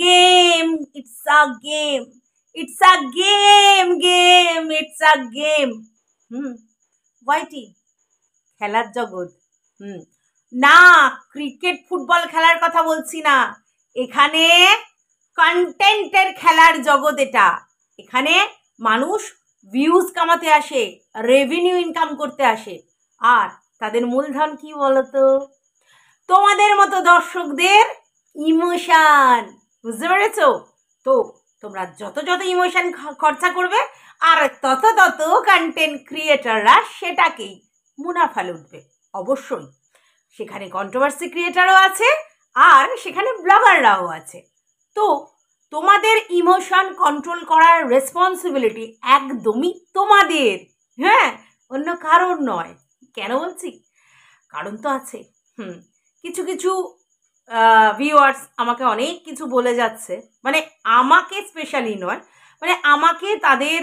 Game, it's a game, it's a game, game, it's a game. YT খেলার জগৎ। না, cricket football খেলার কথা বলছি না, এখানে কন্টেন্টের খেলার জগৎ। এটা এখানে মানুষ ভিউজ কামাতে আসে, রেভিনিউ ইনকাম করতে আসে। আর তাদের মূলধন কি বলতো? তোমাদের মতো দর্শকদের ইমোশন। বুঝতে পেরেছো? তো তোমরা যত যত ইমোশন খরচা করবে আর তত তত কন্টেন্ট ক্রিয়েটাররা সেটাকেই মুনাফা লুটবে। অবশ্যই সেখানে কন্ট্রোভার্সি ক্রিয়েটারও আছে আর সেখানে ব্লগাররাও আছে। তো তোমাদের ইমোশন কন্ট্রোল করার রেসপন্সিবিলিটি একদমই তোমাদের, হ্যাঁ, অন্য কারোর নয়। কেন বলছি? কারণ তো আছে। কিছু কিছু ভিউয়ার্স আমাকে অনেক কিছু বলে যাচ্ছে, মানে আমাকে স্পেশালি নয়, মানে আমাকে তাদের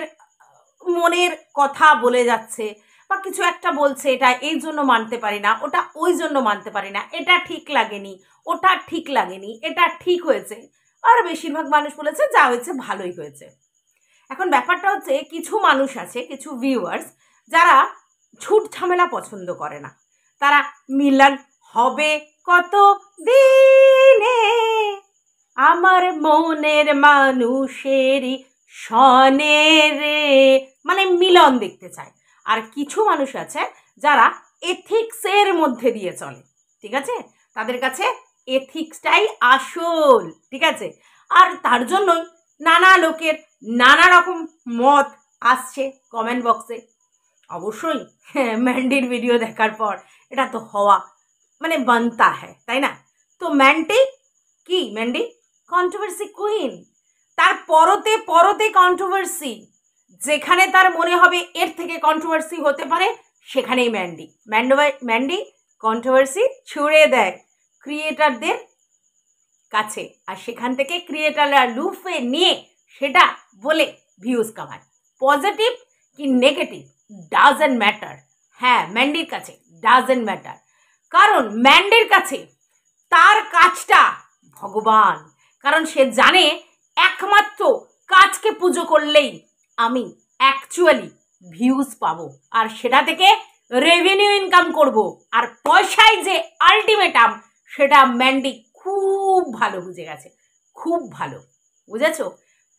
মনের কথা বলে যাচ্ছে বা কিছু একটা বলছে, এটা এই জন্য মানতে পারি না, ওটা ওই জন্য মানতে পারি না, এটা ঠিক লাগেনি, ওটা ঠিক লাগেনি, এটা ঠিক হয়েছে। আর বেশিরভাগ মানুষ বলেছে যা হয়েছে ভালোই হয়েছে। এখন ব্যাপারটা হচ্ছে, কিছু মানুষ আছে, কিছু ভিউয়ার্স যারা ঝুট ঝামেলা পছন্দ করে না। তারা মিলন হবে কত দিনে আমার মনের মানুষেরই সনে রে, মানে মিলন দেখতে চায়। আর কিছু মানুষ আছে যারা এথিক্সের মধ্যে দিয়ে চলে, ঠিক আছে? তাদের কাছে এথিক্সটাই আসল, ঠিক আছে? আর তার জন্যই নানা লোকের নানা রকম মত আসছে কমেন্ট বক্সে। অবশ্যই ম্যান্ডির ভিডিও দেখার পর এটা তো হওয়া মানে বানতা হ্যাঁ, তাই না? তো ম্যান্ডি কন্ট্রোভার্সি কুইন, তার পরতে পরতে কন্ট্রোভার্সি। যেখানে তার মনে হবে এর থেকে কন্ট্রোভার্সি হতে পারে, সেখানেই ম্যান্ডি কন্ট্রোভার্সি ছুড়ে দেয় ক্রিয়েটারদের কাছে, আর সেখান থেকে ক্রিয়েটাররা লুফে নিয়ে সেটা বলে ভিউজ কামায়। পজিটিভ কি নেগেটিভ ডাজন্ট ম্যাটার। হ্যাঁ, ম্যান্ডির কাছে ডাজন্ট ম্যাটার, কারণ ম্যান্ডির কাছে তার কাজটা ভগবান। কারণ সে জানে একমাত্র কাজকে পুজো করলেই আমি অ্যাকচুয়ালি ভিউজ পাবো, আর সেটা থেকে রেভিনিউ ইনকাম করব। আর পয়সায় যে আলটিমেটাম, সেটা ম্যান্ডি খুব ভালো বুঝে গেছে, খুব ভালো। বুঝেছো?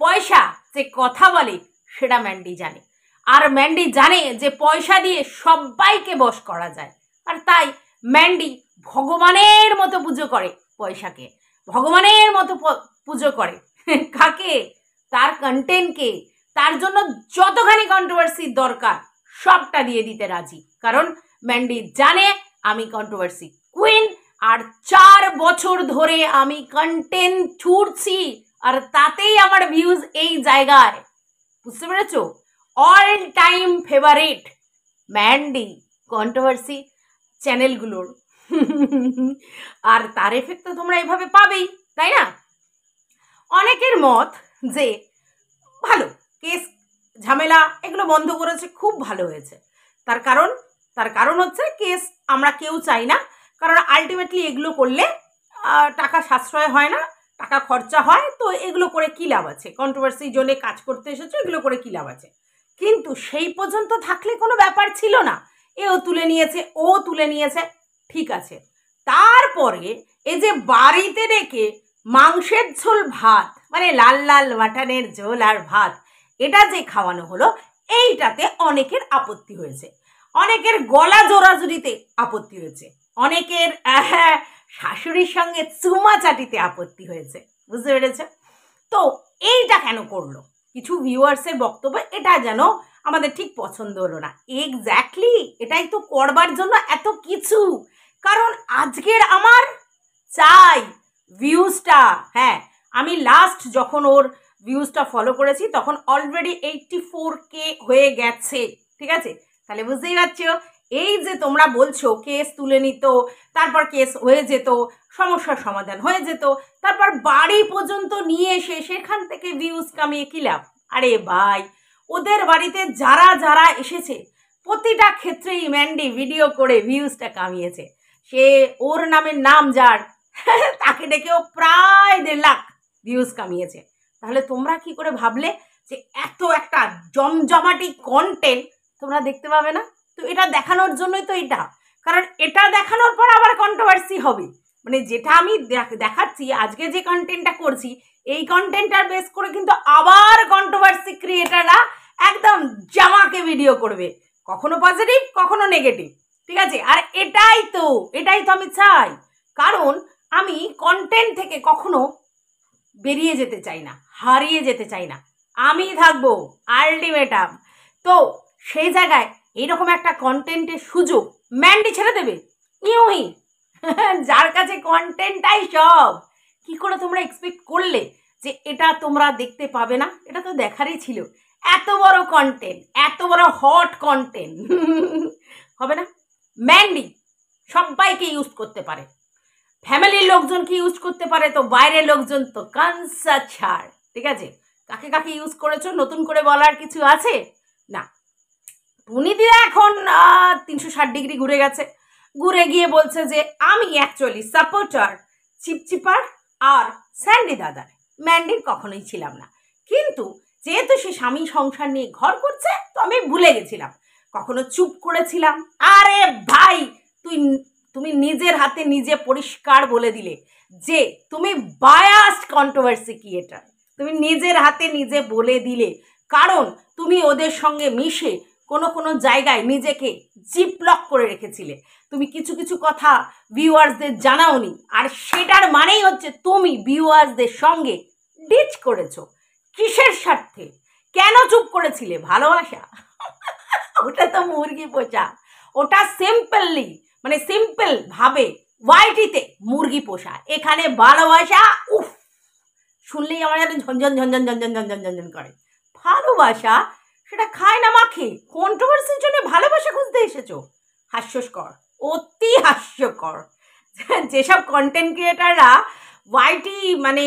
পয়সা যে কথা বলে সেটা ম্যান্ডি জানে, আর ম্যান্ডি জানে যে পয়সা দিয়ে সবাইকে বশ করা যায়। আর তাই ম্যান্ডি ভগবানের মতো পুজো করে পয়সাকে, ভগবানের মতো পুজো করে কাকে? তার কন্টেন্টকে। তার জন্য যতখানি কন্ট্রোভার্সি দরকার সবটা দিয়ে দিতে রাজি, কারণ ম্যান্ডি জানে আমি কন্ট্রোভার্সি কুইন, আর 4 বছর ধরে আমি কন্টেন্ট ছুড়ছি, আর তাতেই আমার ভিউজ এই জায়গায়। বুঝতে পেরেছো? All time favourite Mandy controversy চ্যানেলগুলোর। আর তার এফেক্ট তো তোমরা এভাবে পাবেই, তাই না? অনেকের মত যে ভালো, কেস ঝামেলা এগুলো বন্ধ করেছে, খুব ভালো হয়েছে। তার কারণ হচ্ছে কেস আমরা কেউ চাই না, কারণ আলটিমেটলি এগুলো করলে টাকা সাশ্রয় হয় না, টাকা খরচা হয়। তো এগুলো করে কী লাভ আছে? কন্ট্রোভার্সি জোনে কাজ করতে এসেছো, এগুলো করে কী লাভ আছে? কিন্তু সেই পর্যন্ত থাকলে কোনো ব্যাপার ছিল না। এও তুলে নিয়েছে, ও তুলে নিয়েছে, ঠিক আছে। তারপরে এই যে বাড়িতে রেখে মাংসের ঝোল ভাত, মানে লাল লাল মাটনের ঝোল আর ভাত, এটা যে খাওয়ানো হলো, এইটাতে অনেকের আপত্তি হয়েছে, অনেকের গলা জোড়াজুড়িতে আপত্তি হয়েছে, অনেকের শাশুড়ির সঙ্গে চুমা চাটিতে আপত্তি হয়েছে। বুঝতে পেরেছে? তো এইটা কেন করলো? কিছু ভিউয়ার্সের বক্তব্য এটা যেন আমাদের ঠিক পছন্দ হলো না। এক্স্যাক্টলি এটাই তো করবার জন্য এত কিছু, কারণ আজকের আমার চাই ভিউজটা। হ্যাঁ, আমি লাস্ট যখন ওর ভিউজটা ফলো করেছি তখন অলরেডি 84K হয়ে গেছে, ঠিক আছে? তাহলে বুঝতেই পারছো, এই যে তোমরা বলছো কেস তুলে নিত, তারপর কেস হয়ে যেত, সমস্যার সমাধান হয়ে যেত, তারপর বাড়ি পর্যন্ত নিয়ে এসে সেখান থেকে ভিউজ কামিয়ে কি লাভ? আরে ভাই, ওদের বাড়িতে যারা যারা এসেছে প্রতিটা ক্ষেত্রেই ম্যান্ডি ভিডিও করে ভিউজটা কামিয়েছে। সে ওর নামের নাম যার তাকে ডেকেও প্রায় 1.5 লাখ ভিউজ কামিয়েছে। তাহলে তোমরা কি করে ভাবলে যে এত একটা জমজমাটি কন্টেন্ট তোমরা দেখতে পাবে না? তো এটা দেখানোর জন্যই তো এটা, কারণ এটা দেখানোর পর আবার কন্ট্রোভার্সি হবে। মানে যেটা আমি দেখাচ্ছি আজকে যে কন্টেন্টটা করছি, এই কন্টেন্টটার বেস করে কিন্তু আবার কন্ট্রোভার্সি ক্রিয়েটাররা একদম জামাকে ভিডিও করবে, কখনো পজিটিভ কখনো নেগেটিভ, ঠিক আছে? আর এটাই তো আমি চাই, কারণ আমি কন্টেন্ট থেকে কখনো বেরিয়ে যেতে চাই না, হারিয়ে যেতে চাই না, আমি থাকবো আলটিমেটাম। তো সেই জায়গায় এইরকম একটা কন্টেন্টের সুযোগ ম্যান্ডি ছেড়ে দেবে ইউই যার কাছে কন্টেন্টটাই সব। কি করে তোমরা এক্সপেক্ট করলে যে এটা তোমরা দেখতে পাবে না? এটা তো দেখারই ছিল, এত বড় কন্টেন্ট, এত বড় হট কন্টেন্ট হবে না? ম্যান্ডি সবাইকে ইউজ করতে পারে, ফ্যামিলির লোকজনকে ইউজ করতে পারে, তো বাইরের লোকজন তো কানসা ছাড়, ঠিক আছে? কাকে কাকে ইউজ করেছো নতুন করে বলার কিছু আছে না। টুনি দিদা এখন 360 ডিগ্রি ঘুরে গেছে, ঘুরে গিয়ে বলছে যে আমি অ্যাকচুয়ালি সাপোর্টার চিপচিপার আর স্যান্ডি দাদার, ম্যান্ডির কখনোই ছিলাম না। কিন্তু যেহেতু সে স্বামী সংসার নিয়ে ঘর করছে, তো আমি ভুলে গেছিলাম, কখনো চুপ করেছিলাম। আরে ভাই, তুমি নিজের হাতে নিজে পরিষ্কার বলে দিলে যে তুমি বায়াসড কন্ট্রোভার্সি ক্রিয়েটার, তুমি নিজের হাতে নিজে বলে দিলে, কারণ তুমি ওদের সঙ্গে মিশে কোনো কোনো জায়গায় নিজেকে জিপ লক করে রেখেছিলে, তুমি কিছু কিছু কথা ভিউয়ার্সদের জানাওনি, আর সেটার মানেই হচ্ছে তুমি ভিউয়ার্সদের সঙ্গে ডিচ করেছো। কিসের স্বার্থে? কেন চুপ করেছিলে? ভালোবাসা? ওটা তো মুরগি পোষা, ওটা সিম্পলি মানে সিম্পল ভাবে ওয়াইটিতে মুরগি পোষা, এখানে ভালোবাসা উফ শুনলেই আমার যেন ঝনঝন ঝনঝন ঝনঝন ঝনঝন ঝনঝন করে। ভালোবাসা সেটা খায় না মাখে, কন্ট্রোভার্সির জন্য ভালোবাসা খুঁজতে এসেছো? হাস্যকর, অতি হাস্যকর। যেসব কন্টেন্ট ক্রিয়েটাররা ওয়াইটি মানে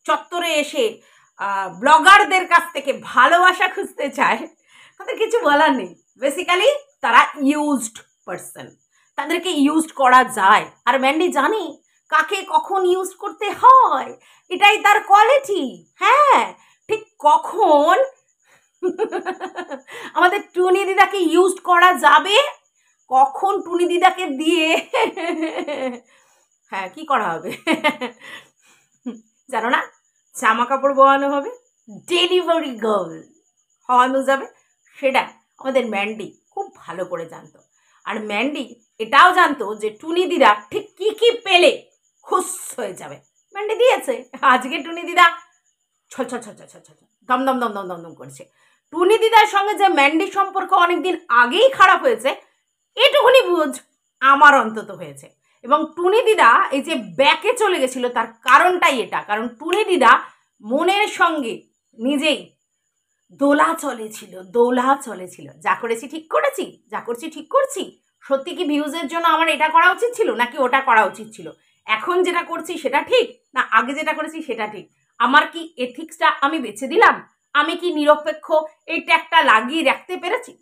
চত্বরে এসে ব্লগারদের কাছ থেকে ভালোবাসা খুঁজতে চায়, তাদের কিছু বলার নেই। বেসিক্যালি তারা ইউজড পারসন, তাদেরকে ইউজ করা যায়। আর ম্যান্ডি জানি কাকে কখন ইউজ করতে হয়, এটাই তার কোয়ালিটি। হ্যাঁ, ঠিক কখন আমাদের টুনি দিদাকে ইউজ করা যাবে, কখন টুনি দিদাকে দিয়ে হ্যাঁ কি করা হবে জানো না? জামা কাপড় বোয়ানো হবে, ডেলিভারি গার্ল হওয়ানো যাবে, সেটা আমাদের ম্যান্ডি খুব ভালো করে জানতো। আর ম্যান্ডি এটাও জানতো যে টুনি দিদা ঠিক কি কি পেলে খুশ হয়ে যাবে, ম্যান্ডি দিয়েছে। আজকে টুনি দিদা ছল ছল ছল ছল ছল দম দম দম দম দম দম করছে। টুনি দিদার সঙ্গে যে ম্যান্ডির সম্পর্ক অনেকদিন আগেই খারাপ হয়েছে, এটুকুনি বুঝ আমার অন্তত হয়েছে। এবং টুনি দিদা এই যে ব্যাকে চলে গেছিল, তার কারণটাই এটা, কারণ টুনি দিদা মনের সঙ্গে নিজেই দোলা চলেছিল, যা করেছি ঠিক করেছি, যা করছি ঠিক করছি, সত্যি কি ভিউজের জন্য আমার এটা করা উচিত ছিল নাকি ওটা করা উচিত ছিল, এখন যেটা করছি সেটা ঠিক না আগে যেটা করেছি সেটা ঠিক, আমার কি এথিক্সটা আমি বেছে দিলাম, আমি কি নিরপেক্ষ এই ট্যাগটা লাগিয়ে রাখতে পেরেছি?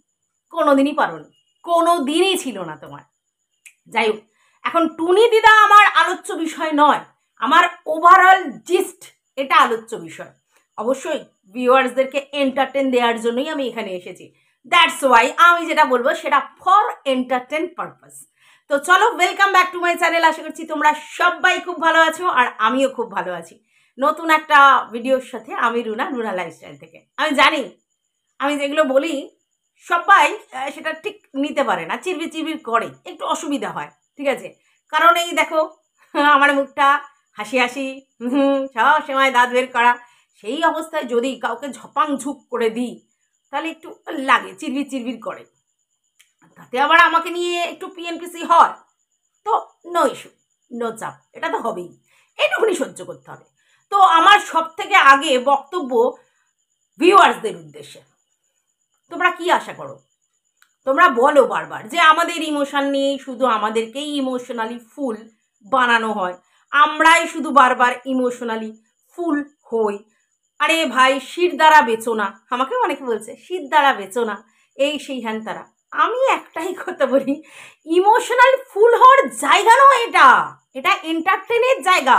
কোনোদিনই পারোনি, কোনোদিনই ছিল না তোমার। যাই হোক, এখন টুনি দিদা আমার আলোচ্য বিষয় নয়, আমার ওভারঅল জিস্ট এটা আলোচ্য বিষয়। অবশ্যই ভিউয়ার্সদেরকে এন্টারটেন দেওয়ার জন্যই আমি এখানে এসেছি, দ্যাটস ওয়াই আমি যেটা বলবো সেটা ফর এন্টারটেন পারপাস। তো চলো, welcome back to my channel. আশা করছি তোমরা সবাই খুব ভালো আছো, আর আমিও খুব ভালো আছি নতুন একটা ভিডিওর সাথে। আমি রুনা লাইফস্টাইল থেকে। আমি জানি আমি যেগুলো বলি সবাই সেটা ঠিক নিতে পারে না, চিরবির চিরবির করে, একটু অসুবিধা হয়, ঠিক আছে? কারণ এই দেখো আমার মুখটা হাসি হাসি, সব সময় দাঁত বের করা, সেই অবস্থায় যদি কাউকে ঝপাং ঝুপ করে দিই তাহলে একটু লাগে, চিরবির চিরবির করে, তাতে আবার আমাকে নিয়ে একটু পিএনপিসি হয়, তো নো ইস্যু, নো চাপ, এটা তো হবেই, এইটুকুনি সহ্য করতে হবে। তো আমার সব থেকে আগে বক্তব্য ভিউয়ার্সদের উদ্দেশ্যে, তোমরা কি আশা করো? তোমরা বলো বারবার যে আমাদের ইমোশন নিয়ে শুধু আমাদেরকেই ইমোশনালি ফুল বানানো হয়, আমরাই শুধু বারবার ইমোশনালি ফুল হই। আরে ভাই, শির দ্বারা বেচো না, আমাকেও অনেকে বলছে শির দ্বারা বেচো না, এই সেই হ্যান তারা। আমি একটাই কথা বলি, ইমোশনাল ফুল হওয়ার জায়গা নয় এটা, এটা এন্টারটেনের জায়গা।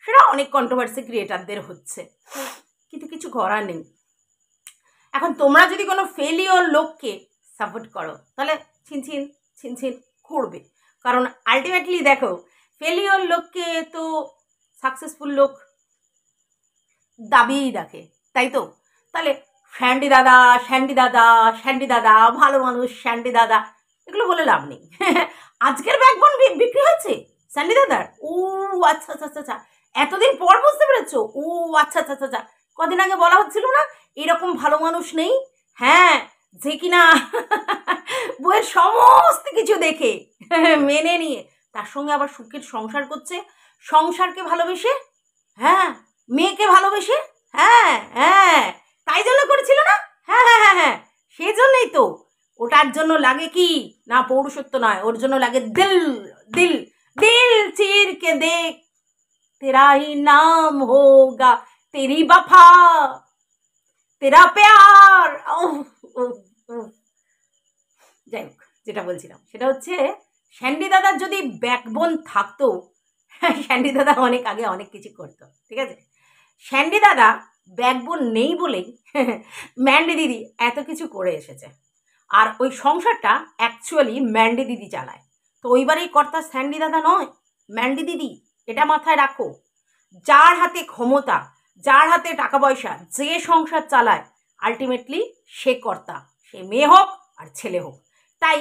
সেটা অনেক কন্ট্রোভার্সি ক্রিয়েটারদের হচ্ছে, কিন্তু কিছু করার নেই। এখন তোমরা যদি কোনো ফেলিওর লোককে সাপোর্ট করো তাহলে ছিনছিন ছিনছিন করবে, কারণ আলটিমেটলি দেখো ফেলিওর লোককে তো সাকসেসফুল লোক দাবিয়েই রাখে, তাই তো? তাহলে স্যান্ডি দাদা স্যান্ডি দাদা স্যান্ডি দাদা ভালো মানুষ স্যান্ডি দাদা এগুলো বলে লাভ নেই। আজকের ব্যাকবোন বিক্রি হয়েছে স্যান্ডি দাদার? ও আচ্ছা আচ্ছা আচ্ছা আচ্ছা, এতদিন পর বুঝতে পেরেছো? ও আচ্ছা আচ্ছা আচ্ছা আচ্ছা, কদিন আগে বলা হচ্ছিল না এরকম ভালো মানুষ নেই? হ্যাঁ, যে কিনা বইয়ের সমস্ত কিছু দেখে মেনে নিয়ে তার সঙ্গে আবার সুখের সংসার করছে, সংসারকে ভালোবেসে, হ্যাঁ মেয়েকে ভালোবেসে, হ্যাঁ হ্যাঁ তাই জন্য করেছিল না? হ্যাঁ হ্যাঁ হ্যাঁ হ্যাঁ, সেই জন্যই তো। ওটার জন্য লাগে কি না পৌরুষত্ব নয়, ওর জন্য লাগে দিল, দিল দিল চির কে দেখ তেরা হি নাম হোগা তেরি বফা তেরা প্যার। যাই হোক, যেটা বলছিলাম সেটা হচ্ছে স্যান্ডি দাদার যদি ব্যাকবোন থাকতো, স্যান্ডি দাদা অনেক আগে অনেক কিছু করতো, ঠিক আছে? স্যান্ডি দাদা ব্যাকবোন নেই বলেই ম্যান্ডি দিদি এত কিছু করে এসেছে, আর ওই সংসারটা অ্যাকচুয়ালি ম্যান্ডি দিদি চালায়। তো ওইবারেই কর্তা স্যান্ডি দাদা নয়, ম্যান্ডি দিদি, এটা মাথায় রাখো। যার হাতে ক্ষমতা, যার হাতে টাকা পয়সা, যে সংসার চালায় আলটিমেটলি সে কর্তা, সে মেয়ে হোক আর ছেলে হোক। তাই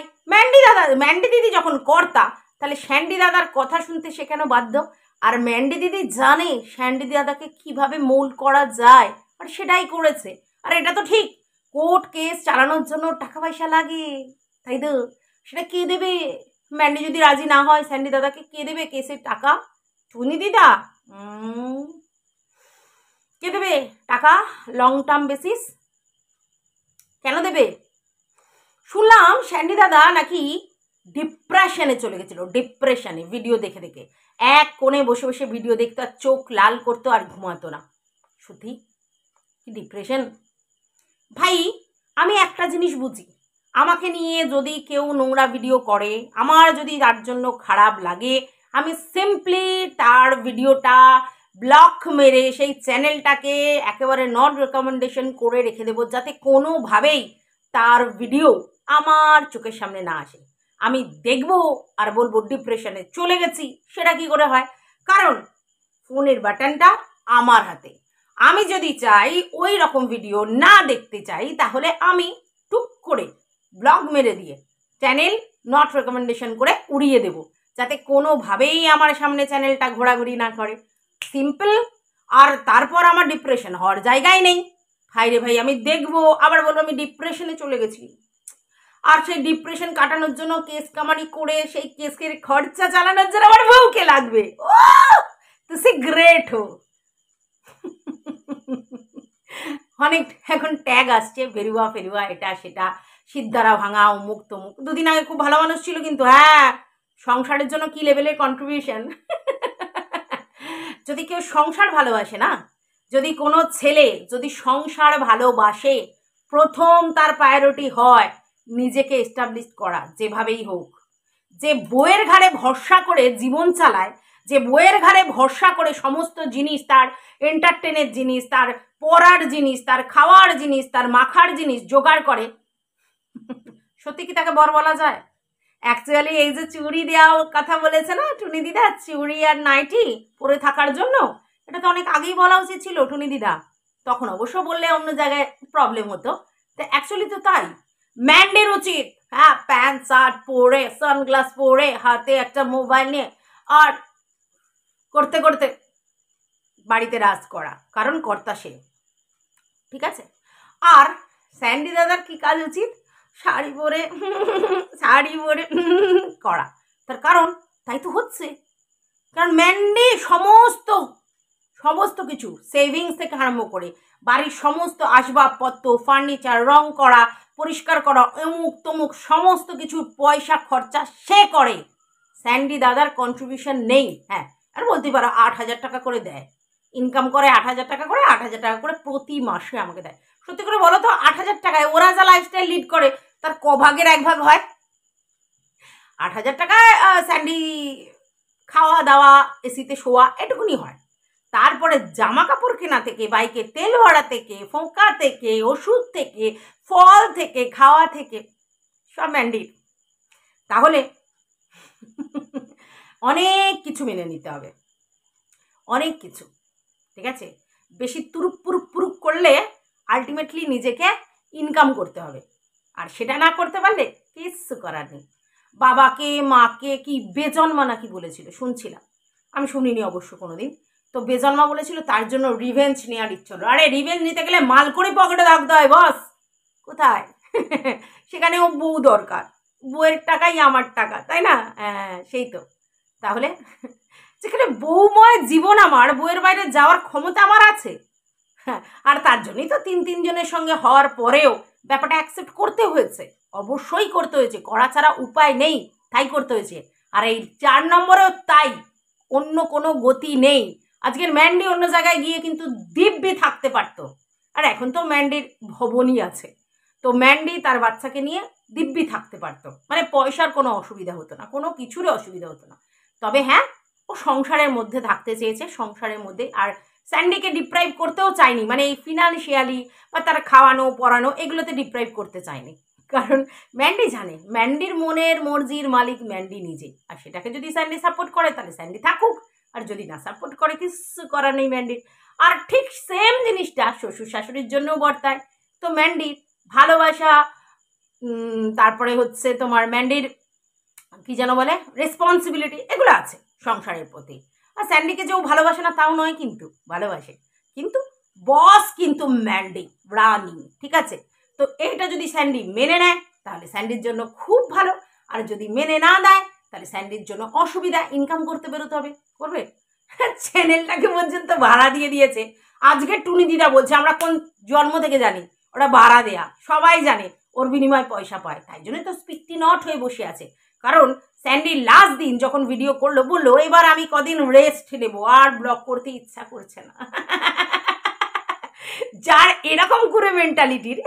ম্যান্ডি দিদি যখন কর্তা, তাহলে স্যান্ডি দাদার কথা শুনতে সে কেন বাধ্য? আর ম্যান্ডি দিদি জানে স্যান্ডি দাদাকে কিভাবে মোল্ড করা যায়, আর সেটাই করেছে। আর এটা তো ঠিক, কোর্ট কেস চালানোর জন্য টাকা পয়সা লাগে, তাই তো? সেটা কে দেবে? ম্যান্ডি যদি রাজি না হয় স্যান্ডি দাদাকে, কে দেবে কেসের টাকা? টুনি দিদা? কে দেবে টাকা লং টার্ম বেসিস? কেন দেবে? শুনলাম স্যান্ডি দাদা নাকি ডিপ্রেশনে চলে গেছিল, ডিপ্রেশনে, ভিডিও দেখে দেখে এক কোণে বসে বসে ভিডিও দেখতো আর চোখ লাল করতো আর ঘুমাতো না। সত্যি কি ডিপ্রেশন? ভাই আমি একটা জিনিস বুঝি, আমাকে নিয়ে যদি কেউ নোংরা ভিডিও করে, আমার যদি তার জন্য খারাপ লাগে, আমি সিম্পলি তার ভিডিওটা ব্লক মেরে সেই চ্যানেলটাকে একেবারে নট রেকমেন্ডেশন করে রেখে দেবো, যাতে কোনোভাবেই তার ভিডিও আমার চোখের সামনে না আসে। আমি দেখবো আর বলবো ডিপ্রেশনে চলে গেছি। সেটা কি করে হয়? কারণ ফোনের বাটনটা আমার হাতে। আমি যদি চাই ওই রকম ভিডিও না দেখতে চাই, তাহলে আমি টুক করে ব্লগ মেরে দিয়ে চ্যানেল নট রেকমেন্ডেশন করে উড়িয়ে দেব, যাতে কোনোভাবেই আমার সামনে চ্যানেলটা ঘোরাঘুরি না করে। সিম্পল। আর তারপর আমার ডিপ্রেশন হওয়ার জায়গায় নেই। ভাই রে ভাই, আমি দেখবো আবার বলবো আমি ডিপ্রেশনে চলে গেছি, আর সেই ডিপ্রেশন কাটানোর জন্য কেস কামারি করে সেই কেসের খরচা চালানোর জন্য আমার বউকে লাগবে। ও তো সে গ্রেট হো। অনেক এখন ট্যাগ আসছে, বেরুয়া ফেরুয়া, এটা সেটা, সিদ্ধারা ভাঙা, অমুক তমুক। দুদিন আগে খুব ভালো মানুষ ছিল, কিন্তু হ্যাঁ সংসারের জন্য কি লেভেলের কন্ট্রিবিউশন। যদি কেউ সংসার ভালোবাসে না, যদি কোনো ছেলে যদি সংসার ভালোবাসে, প্রথম তার প্রায়োরিটি হয় নিজেকে এস্টাবলিশ করা, যেভাবেই হোক। যে বইয়ের ঘাড়ে ভরসা করে জীবন চালায়, যে বইয়ের ঘাড়ে ভরসা করে সমস্ত জিনিস, তার এন্টারটেনের জিনিস, তার পড়ার জিনিস, তার খাওয়ার জিনিস, তার মাখার জিনিস জোগাড় করে, সত্যি কি তাকে বর বলা যায়? অ্যাকচুয়ালি এই যে চুড়ি দেওয়া কথা বলেছে না টুনি দিদা, চুড়ি আর নাইটি পরে থাকার জন্য, এটা তো অনেক আগেই বলা উচিত ছিল টুনি দিদা। তখন অবশ্য বললে অন্য জায়গায় প্রবলেম হতো। তো অ্যাকচুয়ালি তো তাই ম্যান্ডের উচিত, হ্যাঁ প্যান্ট শার্ট পরে, সানগ্লাস পরে, হাতে একটা মোবাইল নিয়ে আর করতে করতে বাড়িতে রাজ করা, কারণ কর্তা সে, ঠিক আছে? আর স্যান্ডি দাদার কি কাজ উচিত? শাড়ি পরে শাড়ি পরে করা। তার কারণ তাই তো হচ্ছে, কারণ ম্যান্ডি সমস্ত সমস্ত কিছু সেভিংস থেকে আরম্ভ করে বাড়ির সমস্ত আসবাবপত্র, ফার্নিচার, রং করা, পরিষ্কার করা, অমুক তমুক সমস্ত কিছুর পয়সা খরচা সে করে। স্যান্ডি দাদার কন্ট্রিবিউশন নেই। হ্যাঁ, আর বলতে পারো 8,000 টাকা করে দেয়, ইনকাম করে 8,000 টাকা করে, 8,000 টাকা করে প্রতি মাসে আমাকে দেয়। সত্যি করে বলো তো 8,000 টাকায় ওরা যা লাইফস্টাইল লিড করে তার কভাগের 1 ভাগ হয়? 8,000 টাকায় স্যান্ডি খাওয়া দাওয়া, এসিতে শোয়া, এটুকুনি হয়। তারপরে জামা কাপড় কেনা থেকে, বাইকে তেল ভরা থেকে, ফোঁকা থেকে, ওষুধ থেকে, ফল থেকে, খাওয়া থেকে, সব ম্যান্ডির। তাহলে অনেক কিছু মেনে নিতে হবে, অনেক কিছু, ঠিক আছে? বেশি তুরুপ পুরুপ পুরুপ করলে আলটিমেটলি নিজেকে ইনকাম করতে হবে, আর সেটা না করতে পারলে কিচ্ছু করার নেই। বাবাকে মাকে কি বেজন্মা নাকি বলেছিল শুনছিলাম, আমি শুনিনি অবশ্য কোনোদিন। তো বেজন্মা বলেছিল তার জন্য রিভেঞ্জ নেওয়ার ইচ্ছে হলো। আরে রিভেঞ্জ নিতে গেলে মাল করে পকেটে রাখতে হয় বস, কোথায়? সেখানেও বউ দরকার, বউয়ের টাকাই আমার টাকা, তাই না? হ্যাঁ সেই তো। তাহলে যেখানে বউময় জীবন আমার, বউয়ের বাইরে যাওয়ার ক্ষমতা আমার আছে। হ্যাঁ, আর তার জন্যই তো তিনজনের সঙ্গে হওয়ার পরেও ব্যাপারটা অ্যাকসেপ্ট করতে হয়েছে, অবশ্যই করতে হয়েছে, করা ছাড়া উপায় নেই, তাই করতে হয়েছে। আর এই 4 নম্বরেও তাই, অন্য কোনো গতি নেই। আজকের ম্যান্ডি অন্য জায়গায় গিয়ে কিন্তু দিব্যি থাকতে পারতো, আর এখন তো ম্যান্ডির ভবনই আছে, তো ম্যান্ডি তার বাচ্চাকে নিয়ে দিব্যি থাকতে পারতো, মানে পয়সার কোনো অসুবিধা হতো না, কোনো কিছুরই অসুবিধা হতো না। তবে হ্যাঁ, ও সংসারের মধ্যে থাকতে চেয়েছে, সংসারের মধ্যে, আর স্যান্ডিকে ডিপ্রাইভ করতেও চায়নি, মানে এই ফিনান্সিয়ালি বা তার খাওয়ানো পড়ানো এগুলোতে ডিপ্রাইভ করতে চায়নি, কারণ ম্যান্ডি জানে ম্যান্ডির মনের মর্জির মালিক ম্যান্ডি নিজে, আর সেটাকে যদি স্যান্ডি সাপোর্ট করে তাহলে স্যান্ডি থাকুক, আর যদি না সাপোর্ট করে কিছু করার নেই ম্যান্ডির। আর ঠিক সেম জিনিসটা শ্বশুর শাশুড়ির জন্যও বর্তায়। তো ম্যান্ডির ভালোবাসা, তারপরে হচ্ছে তোমার ম্যান্ডির কি যেন বলে, রেসপন্সিবিলিটি, এগুলো আছে সংসারের প্রতি। আর স্যান্ডিকে যে ও ভালোবাসে না তাও নয়, কিন্তু ভালোবাসে, কিন্তু বস কিন্তু ম্যান্ডি, রানি, ঠিক আছে? তো এইটা যদি স্যান্ডি মেনে নেয় তাহলে স্যান্ডির জন্য খুব ভালো, আর যদি মেনে না দেয় তাহলে স্যান্ডির জন্য অসুবিধা, ইনকাম করতে বেরোতে হবে, করবে। চ্যানেলটাকে পর্যন্ত ভাড়া দিয়ে দিয়েছে। আজকে টুনি দিদা বলছে আমরা কোন জন্ম থেকে জানি ওরা ভাড়া দেয়া, সবাই জানে ওর বিনিময়ে পয়সা পায়, তাই জন্য তো স্পিকটি নট হয়ে বসে আছে। কারণ স্যান্ডি লাস্ট দিন যখন ভিডিও করলো বললো এবার আমি কদিন রেস্ট নেবো, আর ব্লগ করতে ইচ্ছা করছে না। যার এরকম করে মেন্টালিটির,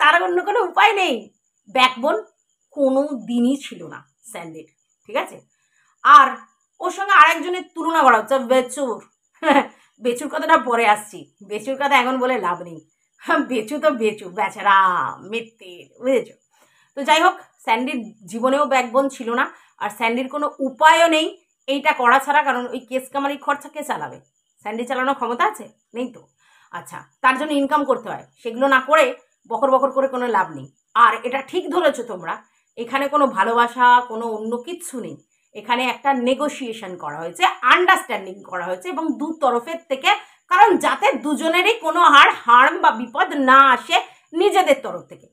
তার অন্য কোনো উপায় নেই, ব্যাকবোন কোনো দিনই ছিল না স্যান্ডির, ঠিক আছে? আর ওর সঙ্গে আরেকজনের তুলনা করা হচ্ছে, বেচুর। বেচুর কথাটা পরে আসছি, বেচুর কথা এখন বলে লাভ নেই, বেচু তো বেচু, বেচারা মিথ্যের, বুঝেছো? তো যাই হোক, স্যান্ডির জীবনেও ব্যাকবোন ছিল না, আর স্যান্ডির কোনো উপায়ও নেই এইটা করা ছাড়া, কারণ ওই কেস কামারি খরচা কে চালাবে? স্যান্ডি চালানোর ক্ষমতা আছে? নেই তো। আচ্ছা, তার জন্য ইনকাম করতে হয়, সেগুলো না করে বকর বকর করে কোনো লাভ নেই। আর এটা ঠিক ধরেছো তোমরা, এখানে কোনো ভালোবাসা, কোনো অন্য কিচ্ছু নেই, এখানে একটা নেগোসিয়েশন করা হয়েছে, আন্ডারস্ট্যান্ডিং করা হয়েছে, এবং দু তরফের থেকে, কারণ যাতে দুজনেরই কোনো হার্ম বা বিপদ না আসে নিজেদের তরফ থেকে,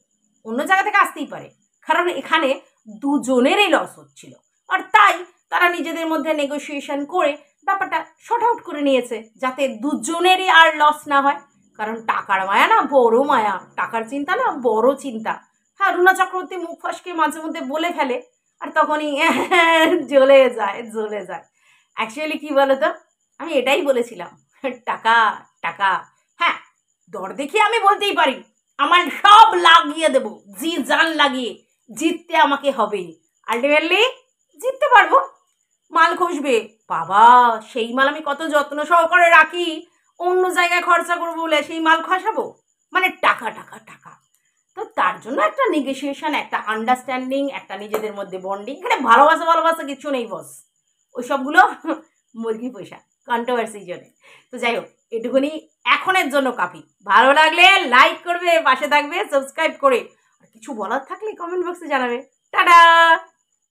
অন্য জায়গা থেকে আসতেই পারে, কারণ এখানে দুজনেরই লস হচ্ছিল, আর তাই তারা নিজেদের মধ্যে নেগোসিয়েশন করে ব্যাপারটা শর্ট আউট করে নিয়েছে, যাতে দুজনেরই আর লস না হয়। কারণ টাকার মায়া না বড় মায়া, টাকার চিন্তা না বড় চিন্তা। হ্যাঁ, রুনা চক্রবর্তী মুখ ফসকে মাঝে মধ্যে বলে ফেলে, আর তখনই জ্বলে যায়, জ্বলে যায়। অ্যাকচুয়ালি কি বলতো, আমি এটাই বলেছিলাম, টাকা টাকা, হ্যাঁ দর দেখিয়ে আমি বলতেই পারি আমার সব লাগিয়ে দেবো, জি জান লাগিয়ে, জিততে আমাকে হবে, আলটিমেটলি জিততে পারবো। মাল খসবে, বাবা সেই মাল আমি কত যত্ন সহকারে রাখি, অন্য জায়গায় খরচা করবো বলে সেই মাল খসাবো, মানে টাকা টাকা টাকা। তো তার জন্য একটা নেগোসিয়েশন, একটা আন্ডারস্ট্যান্ডিং, একটা নিজেদের মধ্যে বন্ডিং, এখানে ভালোবাসা ভালোবাসা কিছু নেই বস, ওই সবগুলো মুরগি পয়সা, কন্ট্রোভার্সির জন্য। তো যাই হোক, এটুকুনি এখনের জন্য কাফি। ভালো লাগলে লাইক করবে, পাশে থাকবে সাবস্ক্রাইব করে, আর কিছু বলার থাকলে কমেন্ট বক্সে জানাবে। টাটা।